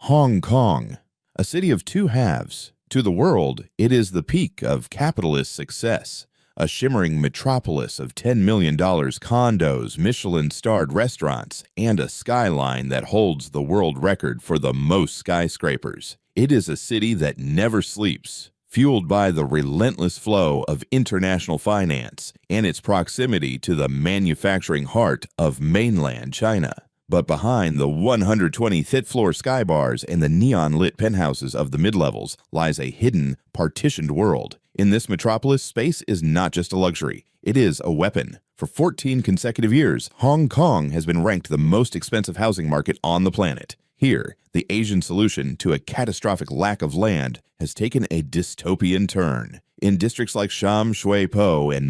Hong Kong, a city of two halves. To the world, it is the peak of capitalist success, a shimmering metropolis of $10 million condos, Michelin-starred restaurants, and a skyline that holds the world record for the most skyscrapers. It is a city that never sleeps, fueled by the relentless flow of international finance and its proximity to the manufacturing heart of mainland China. But behind the 125th floor skybars and the neon-lit penthouses of the mid-levels lies a hidden, partitioned world. In this metropolis, space is not just a luxury, it is a weapon. For 14 consecutive years, Hong Kong has been ranked the most expensive housing market on the planet. Here, the Asian solution to a catastrophic lack of land has taken a dystopian turn. In districts like Sham, Shui, and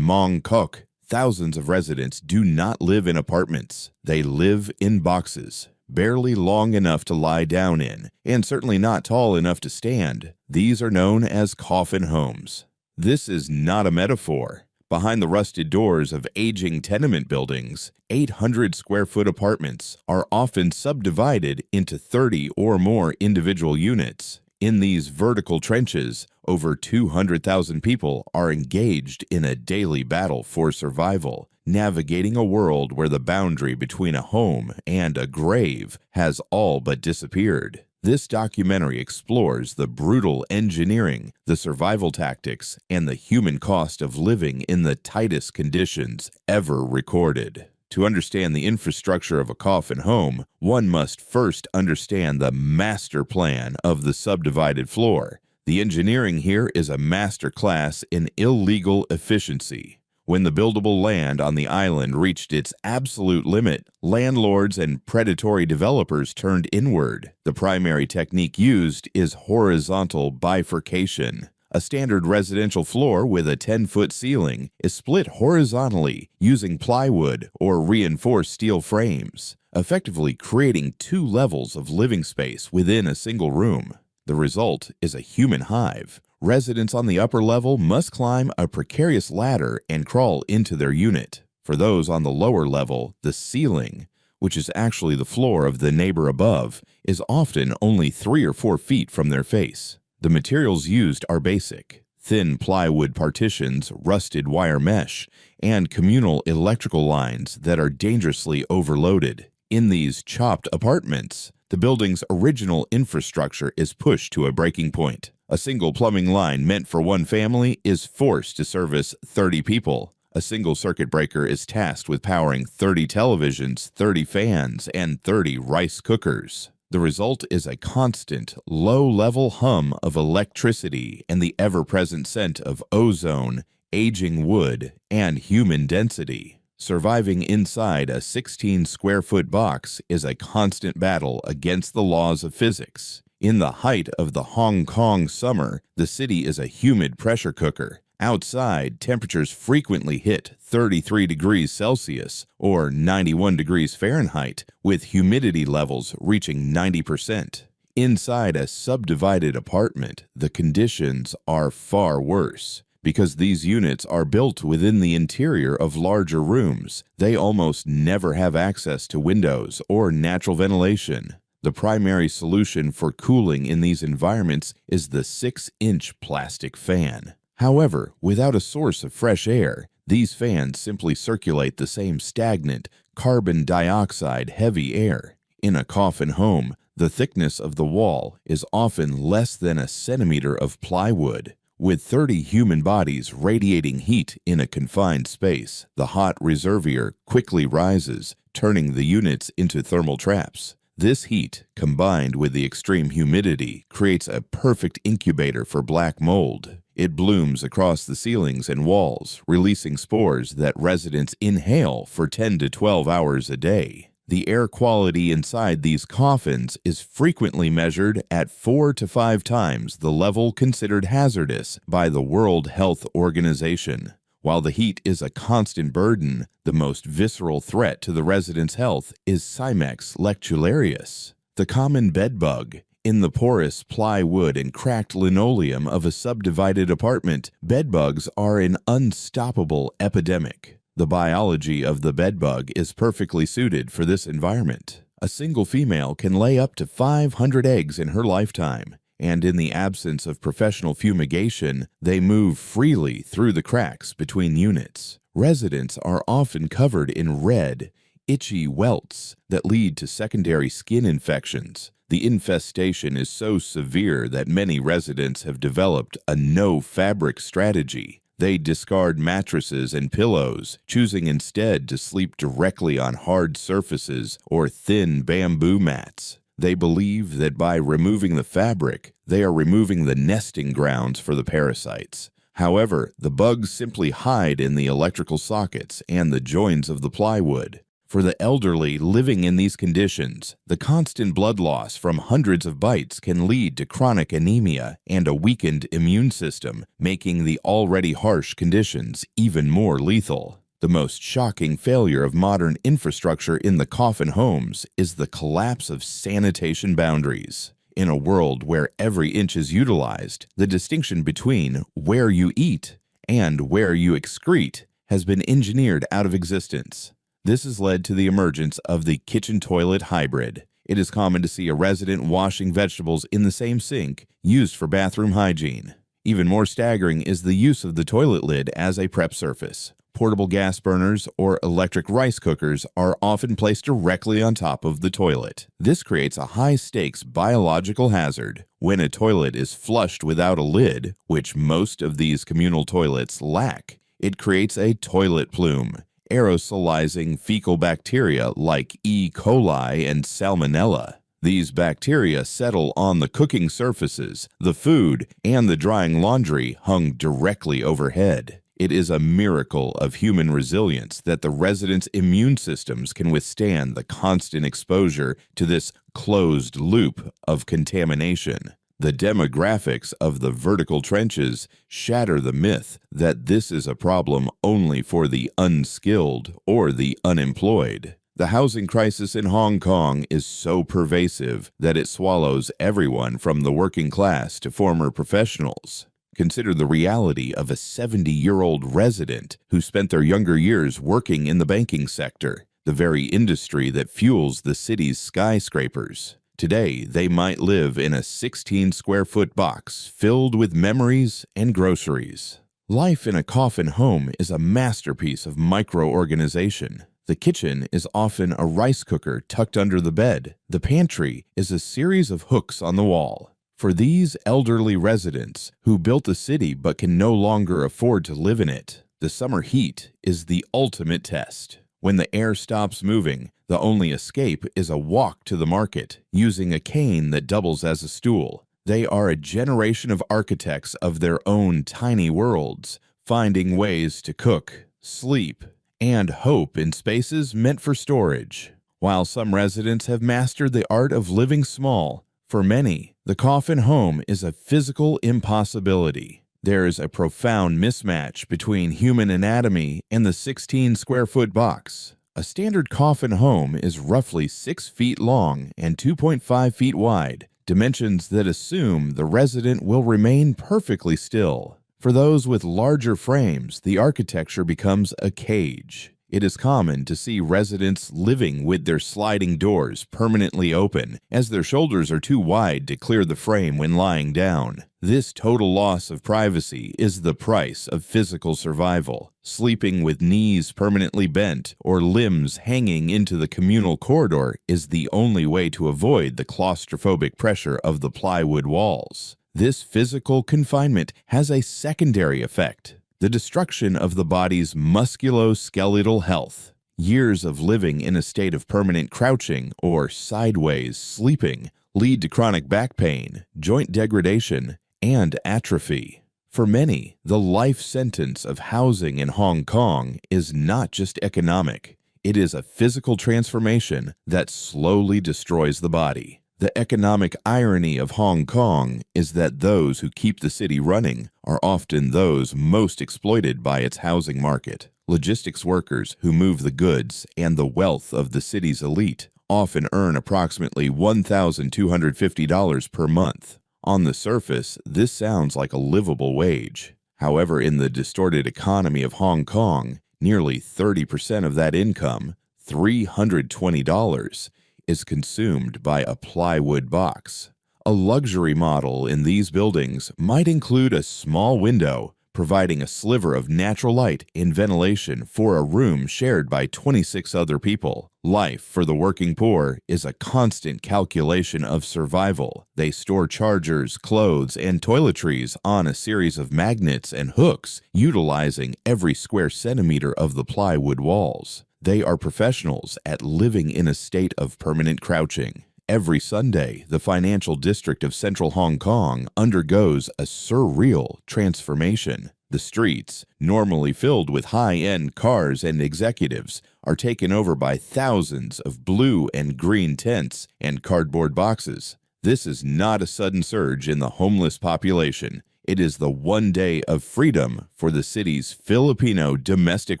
Mong, thousands of residents do not live in apartments. They live in boxes, barely long enough to lie down in, and certainly not tall enough to stand. These are known as coffin homes. This is not a metaphor. Behind the rusted doors of aging tenement buildings, 800-square-foot apartments are often subdivided into 30 or more individual units. In these vertical trenches, over 200,000 people are engaged in a daily battle for survival, navigating a world where the boundary between a home and a grave has all but disappeared. This documentary explores the brutal engineering, the survival tactics, and the human cost of living in the tightest conditions ever recorded. To understand the infrastructure of a coffin home, one must first understand the master plan of the subdivided floor. The engineering here is a master class in illegal efficiency. When the buildable land on the island reached its absolute limit, landlords and predatory developers turned inward. The primary technique used is horizontal bifurcation. A standard residential floor with a 10-foot ceiling is split horizontally using plywood or reinforced steel frames, effectively creating two levels of living space within a single room. The result is a human hive. Residents on the upper level must climb a precarious ladder and crawl into their unit. For those on the lower level, the ceiling, which is actually the floor of the neighbor above, is often only 3 or 4 feet from their face. The materials used are basic: thin plywood partitions, rusted wire mesh, and communal electrical lines that are dangerously overloaded. In these chopped apartments, the building's original infrastructure is pushed to a breaking point. A single plumbing line meant for one family is forced to service 30 people. A single circuit breaker is tasked with powering 30 televisions, 30 fans, and 30 rice cookers. The result is a constant, low-level hum of electricity and the ever-present scent of ozone, aging wood, and human density. Surviving inside a 16-square-foot box is a constant battle against the laws of physics. In the height of the Hong Kong summer, the city is a humid pressure cooker. Outside, temperatures frequently hit 33 degrees Celsius or 91 degrees Fahrenheit, with humidity levels reaching 90%. Inside a subdivided apartment, the conditions are far worse. Because these units are built within the interior of larger rooms, they almost never have access to windows or natural ventilation. The primary solution for cooling in these environments is the 6-inch plastic fan. However, without a source of fresh air, these fans simply circulate the same stagnant, carbon dioxide-heavy air. In a coffin home, the thickness of the wall is often less than a centimeter of plywood. With 30 human bodies radiating heat in a confined space, the hot reservoir quickly rises, turning the units into thermal traps. This heat, combined with the extreme humidity, creates a perfect incubator for black mold. It blooms across the ceilings and walls, releasing spores that residents inhale for 10 to 12 hours a day. The air quality inside these coffins is frequently measured at 4 to 5 times the level considered hazardous by the World Health Organization. While the heat is a constant burden, the most visceral threat to the residents' health is Cimex lectularius, the common bedbug. In the porous plywood and cracked linoleum of a subdivided apartment, bedbugs are an unstoppable epidemic. The biology of the bedbug is perfectly suited for this environment. A single female can lay up to 500 eggs in her lifetime, and in the absence of professional fumigation, they move freely through the cracks between units. Residents are often covered in red, itchy welts that lead to secondary skin infections. The infestation is so severe that many residents have developed a no-fabric strategy. They discard mattresses and pillows, choosing instead to sleep directly on hard surfaces or thin bamboo mats. They believe that by removing the fabric, they are removing the nesting grounds for the parasites. However, the bugs simply hide in the electrical sockets and the joins of the plywood. For the elderly living in these conditions, the constant blood loss from hundreds of bites can lead to chronic anemia and a weakened immune system, making the already harsh conditions even more lethal. The most shocking failure of modern infrastructure in the Coffin Homes is the collapse of sanitation boundaries. In a world where every inch is utilized, the distinction between where you eat and where you excrete has been engineered out of existence. This has led to the emergence of the kitchen-toilet hybrid. It is common to see a resident washing vegetables in the same sink used for bathroom hygiene. Even more staggering is the use of the toilet lid as a prep surface. Portable gas burners or electric rice cookers are often placed directly on top of the toilet. This creates a high-stakes biological hazard. When a toilet is flushed without a lid, which most of these communal toilets lack, it creates a toilet plume, aerosolizing fecal bacteria like E. coli and Salmonella. These bacteria settle on the cooking surfaces, the food, and the drying laundry hung directly overhead. It is a miracle of human resilience that the residents' immune systems can withstand the constant exposure to this closed loop of contamination. The demographics of the vertical trenches shatter the myth that this is a problem only for the unskilled or the unemployed. The housing crisis in Hong Kong is so pervasive that it swallows everyone from the working class to former professionals. Consider the reality of a 70-year-old resident who spent their younger years working in the banking sector, the very industry that fuels the city's skyscrapers. Today, they might live in a 16-square-foot box filled with memories and groceries. Life in a coffin home is a masterpiece of micro-organization. The kitchen is often a rice cooker tucked under the bed. The pantry is a series of hooks on the wall. For these elderly residents who built the city but can no longer afford to live in it, the summer heat is the ultimate test. When the air stops moving, the only escape is a walk to the market, using a cane that doubles as a stool. They are a generation of architects of their own tiny worlds, finding ways to cook, sleep, and hope in spaces meant for storage. While some residents have mastered the art of living small, for many, the coffin home is a physical impossibility. There is a profound mismatch between human anatomy and the 16-square-foot box. A standard coffin home is roughly 6 feet long and 2.5 feet wide, dimensions that assume the resident will remain perfectly still. For those with larger frames, the architecture becomes a cage. It is common to see residents living with their sliding doors permanently open, as their shoulders are too wide to clear the frame when lying down. This total loss of privacy is the price of physical survival. Sleeping with knees permanently bent or limbs hanging into the communal corridor is the only way to avoid the claustrophobic pressure of the plywood walls. This physical confinement has a secondary effect: the destruction of the body's musculoskeletal health. Years of living in a state of permanent crouching or sideways sleeping lead to chronic back pain, joint degradation, and atrophy. For many, the life sentence of housing in Hong Kong is not just economic. It is a physical transformation that slowly destroys the body. The economic irony of Hong Kong is that those who keep the city running are often those most exploited by its housing market. Logistics workers who move the goods and the wealth of the city's elite often earn approximately $1,250 per month. On the surface, this sounds like a livable wage. However, in the distorted economy of Hong Kong, nearly 30% of that income, $320, is consumed by a plywood box. A luxury model in these buildings might include a small window, providing a sliver of natural light and ventilation for a room shared by 26 other people. Life for the working poor is a constant calculation of survival. They store chargers, clothes, and toiletries on a series of magnets and hooks, utilizing every square centimeter of the plywood walls. They are professionals at living in a state of permanent crouching. Every Sunday, the financial district of central Hong Kong undergoes a surreal transformation. The streets, normally filled with high-end cars and executives, are taken over by thousands of blue and green tents and cardboard boxes. This is not a sudden surge in the homeless population. It is the one day of freedom for the city's Filipino domestic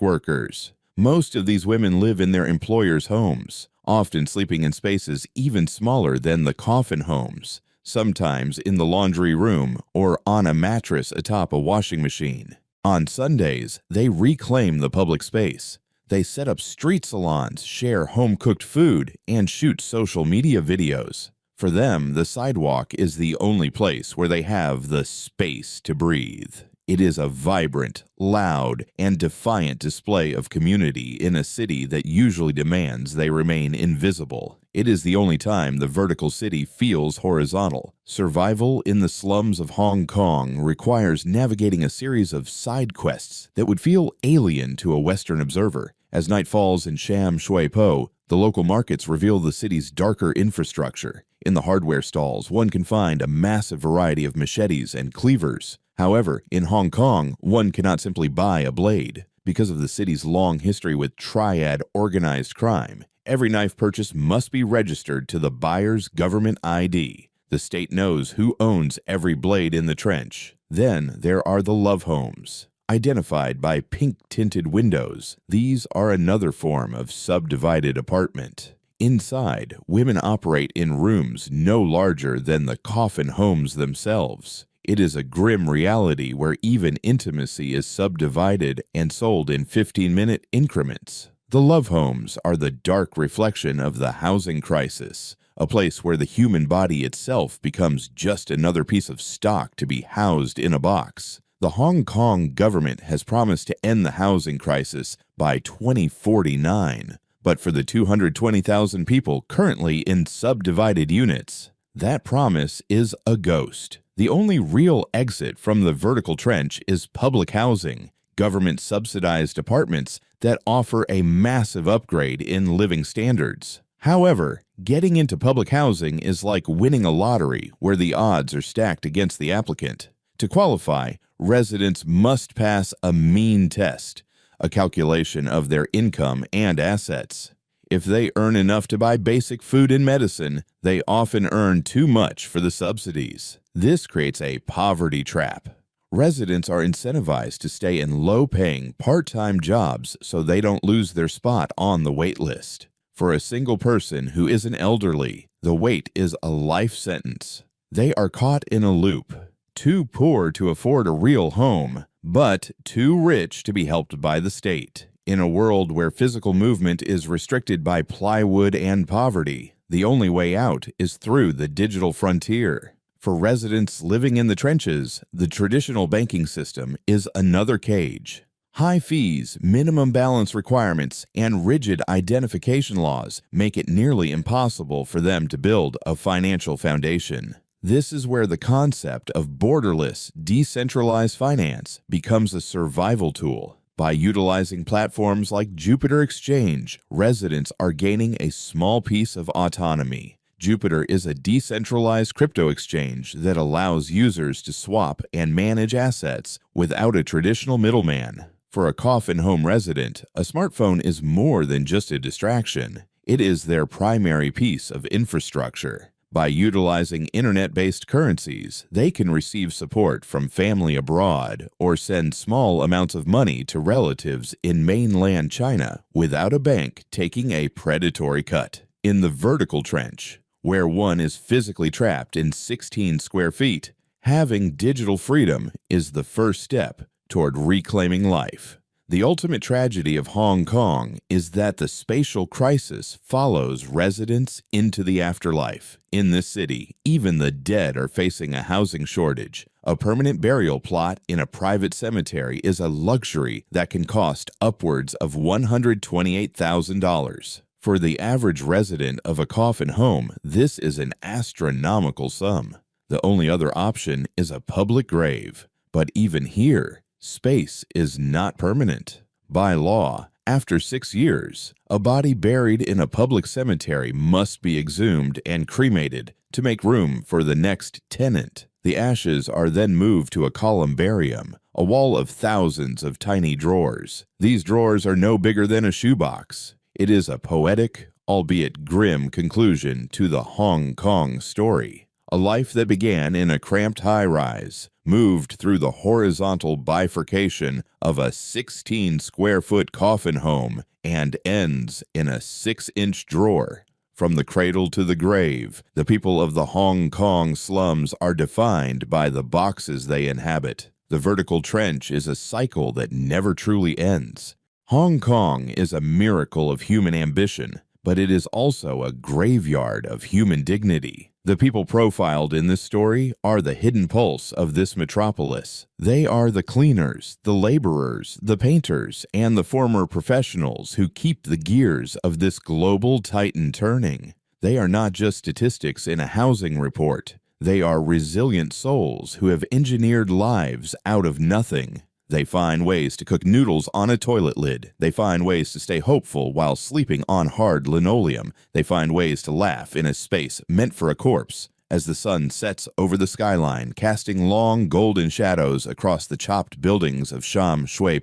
workers. Most of these women live in their employers' homes, often sleeping in spaces even smaller than the Coffin Homes, sometimes in the laundry room or on a mattress atop a washing machine. On Sundays, they reclaim the public space. They set up street salons, share home-cooked food, and shoot social media videos. For them, the sidewalk is the only place where they have the space to breathe. It is a vibrant, loud, and defiant display of community in a city that usually demands they remain invisible. It is the only time the vertical city feels horizontal. Survival in the slums of Hong Kong requires navigating a series of side quests that would feel alien to a Western observer. As night falls in Sham, Shui, the local markets reveal the city's darker infrastructure. In the hardware stalls, one can find a massive variety of machetes and cleavers. However, in Hong Kong, one cannot simply buy a blade. Because of the city's long history with triad organized crime, every knife purchase must be registered to the buyer's government ID. The state knows who owns every blade in the trench. Then there are the love homes. Identified by pink-tinted windows, these are another form of subdivided apartment. Inside, women operate in rooms no larger than the Coffin Homes themselves. It is a grim reality where even intimacy is subdivided and sold in 15-minute increments. The love homes are the dark reflection of the housing crisis, a place where the human body itself becomes just another piece of stock to be housed in a box. The Hong Kong government has promised to end the housing crisis by 2049, but for the 220,000 people currently in subdivided units, that promise is a ghost. The only real exit from the vertical trench is public housing, government-subsidized apartments that offer a massive upgrade in living standards. However, getting into public housing is like winning a lottery where the odds are stacked against the applicant. To qualify, residents must pass a mean test, a calculation of their income and assets. If they earn enough to buy basic food and medicine, they often earn too much for the subsidies. This creates a poverty trap. Residents are incentivized to stay in low-paying, part-time jobs so they don't lose their spot on the wait list. For a single person who isn't elderly, the wait is a life sentence. They are caught in a loop. Too poor to afford a real home, but too rich to be helped by the state. In a world where physical movement is restricted by plywood and poverty, the only way out is through the digital frontier. For residents living in the trenches, the traditional banking system is another cage. High fees, minimum balance requirements, and rigid identification laws make it nearly impossible for them to build a financial foundation. This is where the concept of borderless, decentralized finance becomes a survival tool. By utilizing platforms like Jupiter Exchange, residents are gaining a small piece of autonomy. Jupiter is a decentralized crypto exchange that allows users to swap and manage assets without a traditional middleman. For a Coffin Home resident, a smartphone is more than just a distraction. It is their primary piece of infrastructure. By utilizing internet-based currencies, they can receive support from family abroad or send small amounts of money to relatives in mainland China without a bank taking a predatory cut. In the vertical trench, where one is physically trapped in 16 square feet, having digital freedom is the first step toward reclaiming life. The ultimate tragedy of Hong Kong is that the spatial crisis follows residents into the afterlife. In this city, even the dead are facing a housing shortage. A permanent burial plot in a private cemetery is a luxury that can cost upwards of $128,000. For the average resident of a coffin home, this is an astronomical sum. The only other option is a public grave. But even here, space is not permanent. By law, after 6 years, a body buried in a public cemetery must be exhumed and cremated to make room for the next tenant. The ashes are then moved to a columbarium, a wall of thousands of tiny drawers. These drawers are no bigger than a shoebox. It is a poetic, albeit grim, conclusion to the Hong Kong story. A life that began in a cramped high-rise, moved through the horizontal bifurcation of a 16-square-foot coffin home, and ends in a 6-inch drawer. From the cradle to the grave, the people of the Hong Kong slums are defined by the boxes they inhabit. The vertical trench is a cycle that never truly ends. Hong Kong is a miracle of human ambition, but it is also a graveyard of human dignity. The people profiled in this story are the hidden pulse of this metropolis. They are the cleaners, the laborers, the painters, and the former professionals who keep the gears of this global titan turning. They are not just statistics in a housing report. They are resilient souls who have engineered lives out of nothing. They find ways to cook noodles on a toilet lid. They find ways to stay hopeful while sleeping on hard linoleum. They find ways to laugh in a space meant for a corpse. As the sun sets over the skyline, casting long golden shadows across the chopped buildings of Sham, Shui,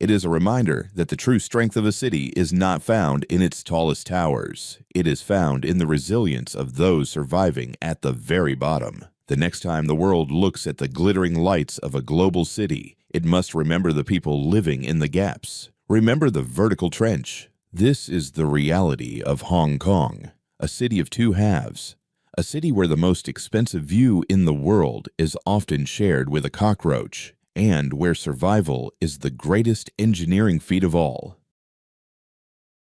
it is a reminder that the true strength of a city is not found in its tallest towers. It is found in the resilience of those surviving at the very bottom. The next time the world looks at the glittering lights of a global city, it must remember the people living in the gaps. Remember the vertical trench. This is the reality of Hong Kong, a city of two halves. A city where the most expensive view in the world is often shared with a cockroach, and where survival is the greatest engineering feat of all.